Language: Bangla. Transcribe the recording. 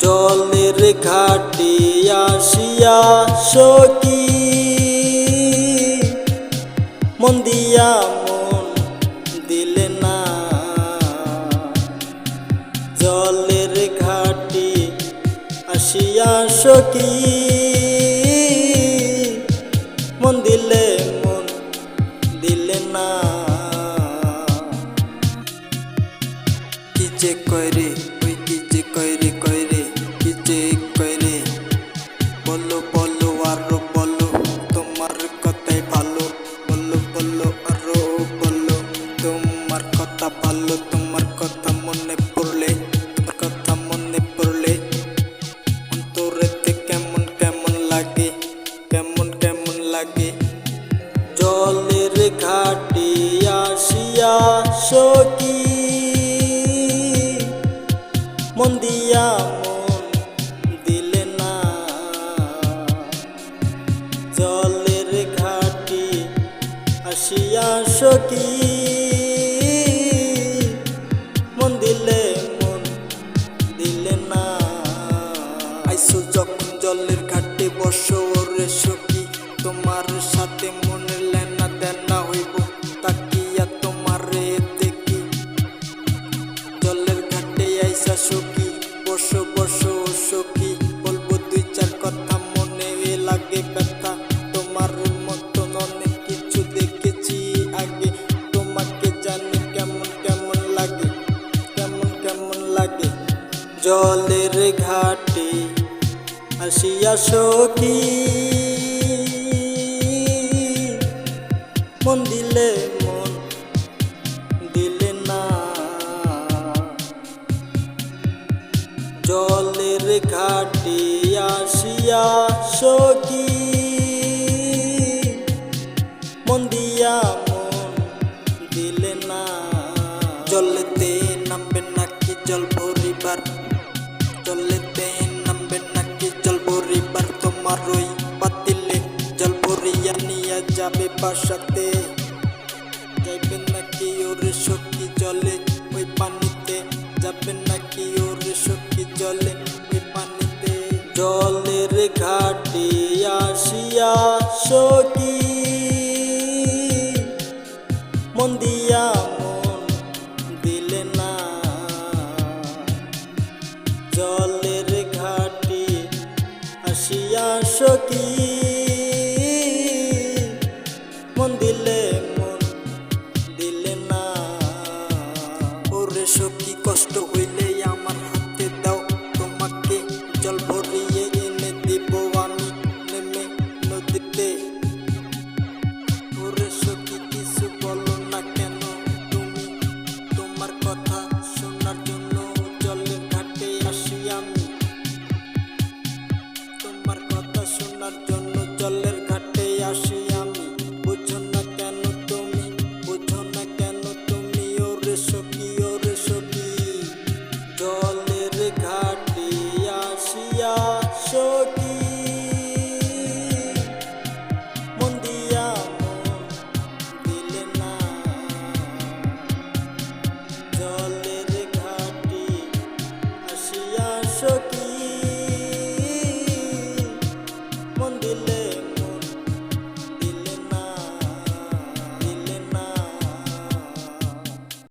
জলের ঘাটে আসিয়া সখী মন দিয়া মন দিলে না। জলের ঘাটে আসিয়া সখী মন দিলে না। কি যে কইরে ওই কি যে কইরে কইরে কি যে কইরে বলো বলো আরো বলো তোমার কথাই ভালো। বলো বলো আরো বলো তোমার কথা ভালো। তোমার কথা মনে পড়লে তোমার কথা মনে পড়লে অন্তরেতে কেমন কেমন লাগে কেমন কেমন লাগে। জলের ঘাটে আসিয়া সখী মন দিয়া মন দিলে না। জলের ঘাটে আসিয়া সখী মন দিলে না। আইসো যখন জলের ঘাটে বসো রে সখী তোমার সাথে মনে লেনা দেনা হইব তাকিয়া তোমারে দেখি। জলের ঘাটে আইসা সখী বসো বসো সখী বলবো দুই চার কথা মনে লাগে ব্যথা। তোমার মতন অনেক কিছু দেখেছি আগে তোমাকে জানি কেমন কেমন লাগে কেমন কেমন লাগে। জলের ঘাটে আসিয়া সখী মন দিলে না। জলের ঘাটে আসিয়া সখী মন দিয়া মন দিলে না। জলেতে নামবে নাকি জল ভরিবার জলেতে নামবে নাকি জল ভরিবার তোমার ওই পাতিলে জল ভরিয়া নিয়া যাবে বাসাতে। যাইবে নাকি ওরে সখী জলে ওই পানিতে যাবে নাকি ওরে সখী জলে ওই পানিতে। জলের ঘাটে আসিয়া সখী মন দিয়া মন দিলে না। জলের ঘাটে আসিয়া সখী